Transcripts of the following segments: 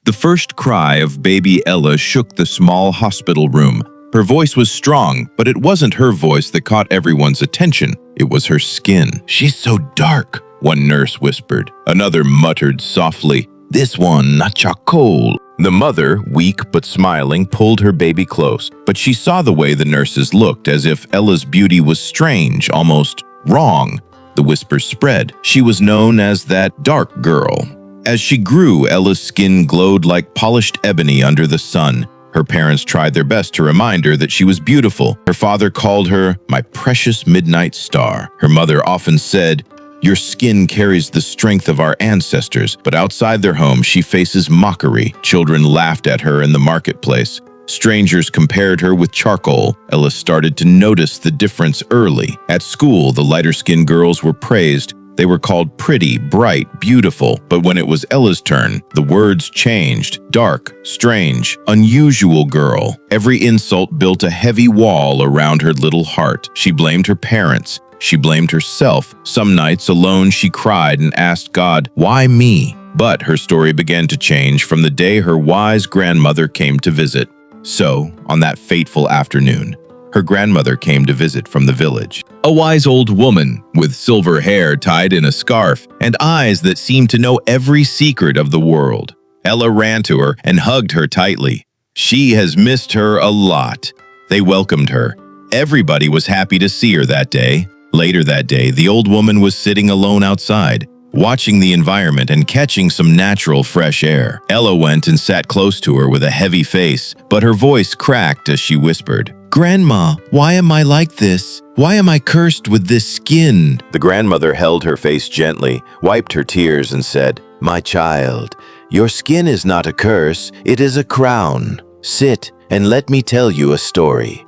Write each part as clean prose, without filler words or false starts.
The first cry of baby Ella shook the small hospital room. Her voice was strong, but it wasn't her voice that caught everyone's attention. It was her skin. "She's so dark," one nurse whispered. Another muttered softly, "This one not charcoal." The mother, weak but smiling, pulled her baby close, but she saw the way the nurses looked, as if Ella's beauty was strange, almost wrong. The whispers spread. She was known as that dark girl. As she grew, Ella's skin glowed like polished ebony under the sun. Her parents tried their best to remind her that she was beautiful. Her father called her, "My precious midnight star." Her mother often said, "Your skin carries the strength of our ancestors," but outside their home, she faces mockery. Children laughed at her in the marketplace. Strangers compared her with charcoal. Ella started to notice the difference early. At school, the lighter-skinned girls were praised. They were called pretty, bright, beautiful. But when it was Ella's turn, the words changed. Dark, strange, unusual girl. Every insult built a heavy wall around her little heart. She blamed her parents. She blamed herself. Some nights alone she cried and asked God, "Why me?" But her story began to change from the day her wise grandmother came to visit. So, on that fateful afternoon, her grandmother came to visit from the village. A wise old woman with silver hair tied in a scarf and eyes that seemed to know every secret of the world. Ella ran to her and hugged her tightly. She has missed her a lot. They welcomed her. Everybody was happy to see her that day. Later that day, the old woman was sitting alone outside, watching the environment and catching some natural fresh air. Ella went and sat close to her with a heavy face, but her voice cracked as she whispered, "Grandma, why am I like this? Why am I cursed with this skin?" The grandmother held her face gently, wiped her tears, and said, "My child, your skin is not a curse, it is a crown. Sit and let me tell you a story.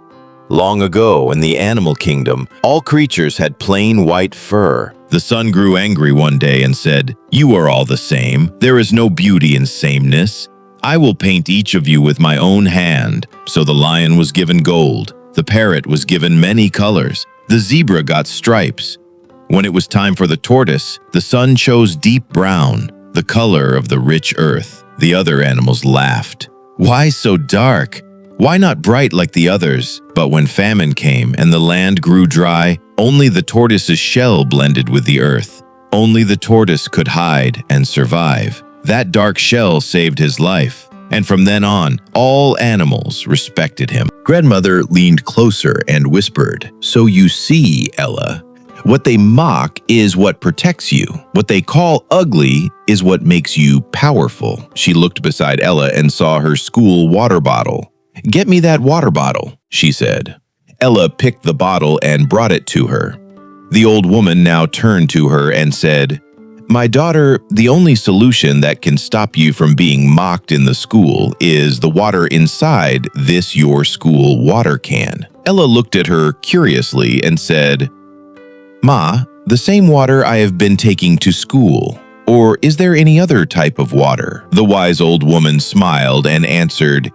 Long ago, in the animal kingdom, all creatures had plain white fur. The sun grew angry one day and said, 'You are all the same. There is no beauty in sameness. I will paint each of you with my own hand.' So the lion was given gold. The parrot was given many colors. The zebra got stripes. When it was time for the tortoise, the sun chose deep brown, the color of the rich earth. The other animals laughed. 'Why so dark? Why not bright like the others?' But when famine came and the land grew dry, only the tortoise's shell blended with the earth. Only the tortoise could hide and survive. That dark shell saved his life. And from then on, all animals respected him." Grandmother leaned closer and whispered, "So you see, Ella, what they mock is what protects you. What they call ugly is what makes you powerful." She looked beside Ella and saw her school water bottle. "Get me that water bottle," she said. Ella picked the bottle and brought it to her. The old woman now turned to her and said, "My daughter, the only solution that can stop you from being mocked in the school is the water inside this your school water can." Ella looked at her curiously and said, "Ma, the same water I have been taking to school. Or is there any other type of water?" The wise old woman smiled and answered,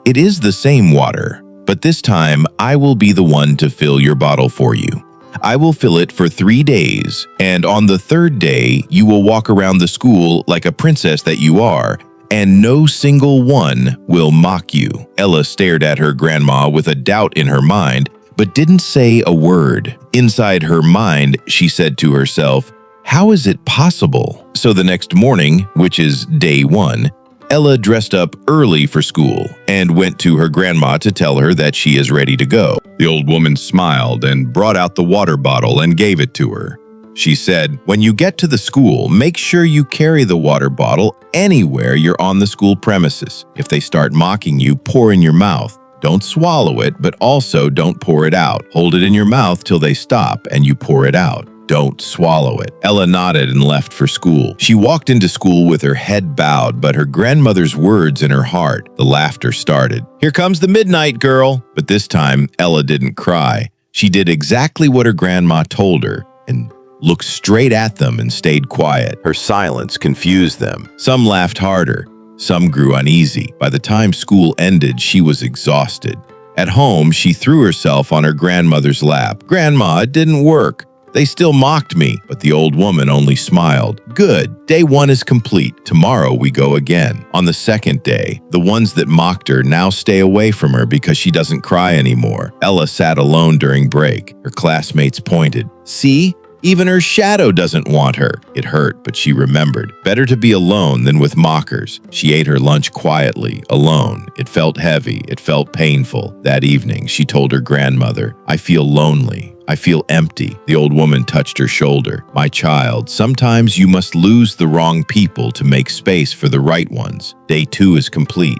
"It is the same water, but this time I will be the one to fill your bottle for you. I will fill it for 3 days, and on the 3rd day you will walk around the school like a princess that you are, and no single one will mock you." Ella stared at her grandma with a doubt in her mind, but didn't say a word. Inside her mind, she said to herself, "How is it possible?" So the next morning, which is day 1, Ella dressed up early for school and went to her grandma to tell her that she is ready to go. The old woman smiled and brought out the water bottle and gave it to her. She said, "When you get to the school, make sure you carry the water bottle anywhere you're on the school premises. If they start mocking you, pour in your mouth. Don't swallow it, but also don't pour it out. Hold it in your mouth till they stop and you pour it out. Don't swallow it." Ella nodded and left for school. She walked into school with her head bowed, but her grandmother's words in her heart. The laughter started. "Here comes the midnight girl." But this time, Ella didn't cry. She did exactly what her grandma told her and looked straight at them and stayed quiet. Her silence confused them. Some laughed harder. Some grew uneasy. By the time school ended, she was exhausted. At home, she threw herself on her grandmother's lap. "Grandma, it didn't work. They still mocked me, but the old woman only smiled. Good, day one is complete. Tomorrow we go again. On the second day, the ones that mocked her now stay away from her because she doesn't cry anymore. Ella sat alone during break. Her classmates pointed. See? Even her shadow doesn't want her. It hurt, but she remembered. Better to be alone than with mockers. She ate her lunch quietly, alone. It felt heavy. It felt painful. That evening, she told her grandmother, I feel lonely. I feel empty. The old woman touched her shoulder. My child, sometimes you must lose the wrong people to make space for the right ones. Day 2 is complete.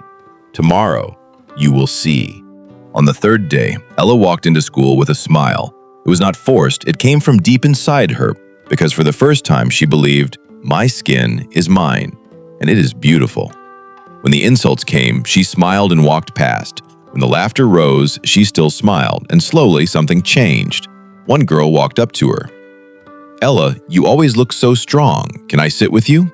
Tomorrow, you will see. On the third day, Ella walked into school with a smile. It was not forced, it came from deep inside her, because for the first time she believed, my skin is mine, and it is beautiful. When the insults came, she smiled and walked past. When the laughter rose, she still smiled, and slowly something changed. One girl walked up to her. Ella, you always look so strong. Can I sit with you?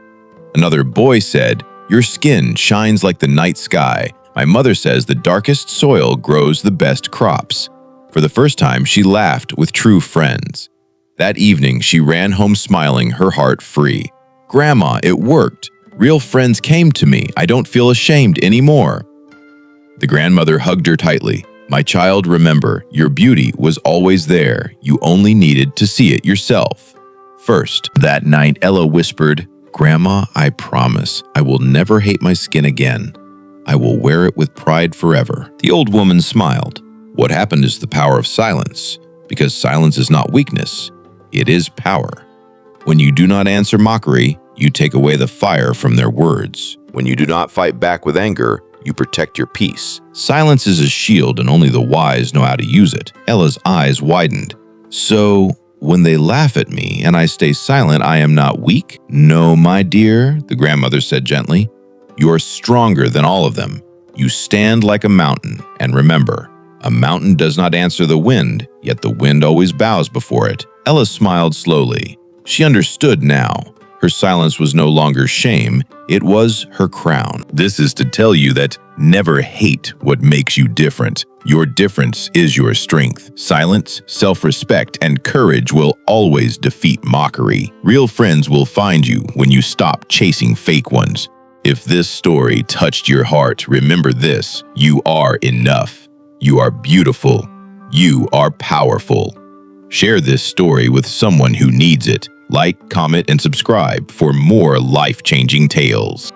Another boy said, your skin shines like the night sky. My mother says the darkest soil grows the best crops. For the first time, she laughed with true friends. That evening, she ran home smiling, her heart free. Grandma, it worked. Real friends came to me. I don't feel ashamed anymore. The grandmother hugged her tightly. My child, remember, your beauty was always there. You only needed to see it yourself. First, that night, Ella whispered, Grandma, I promise I will never hate my skin again. I will wear it with pride forever. The old woman smiled. What happened is the power of silence, because silence is not weakness, it is power. When you do not answer mockery, you take away the fire from their words. When you do not fight back with anger, you protect your peace. Silence is a shield and only the wise know how to use it. Ella's eyes widened. So, when they laugh at me and I stay silent, I am not weak? No, my dear, the grandmother said gently. You are stronger than all of them. You stand like a mountain, and remember, a mountain does not answer the wind, yet the wind always bows before it. Ella smiled slowly. She understood now. Her silence was no longer shame, it was her crown. This is to tell you that never hate what makes you different. Your difference is your strength. Silence, self-respect, and courage will always defeat mockery. Real friends will find you when you stop chasing fake ones. If this story touched your heart, remember this: you are enough. You are beautiful. You are powerful. Share this story with someone who needs it. Like, comment, and subscribe for more life-changing tales.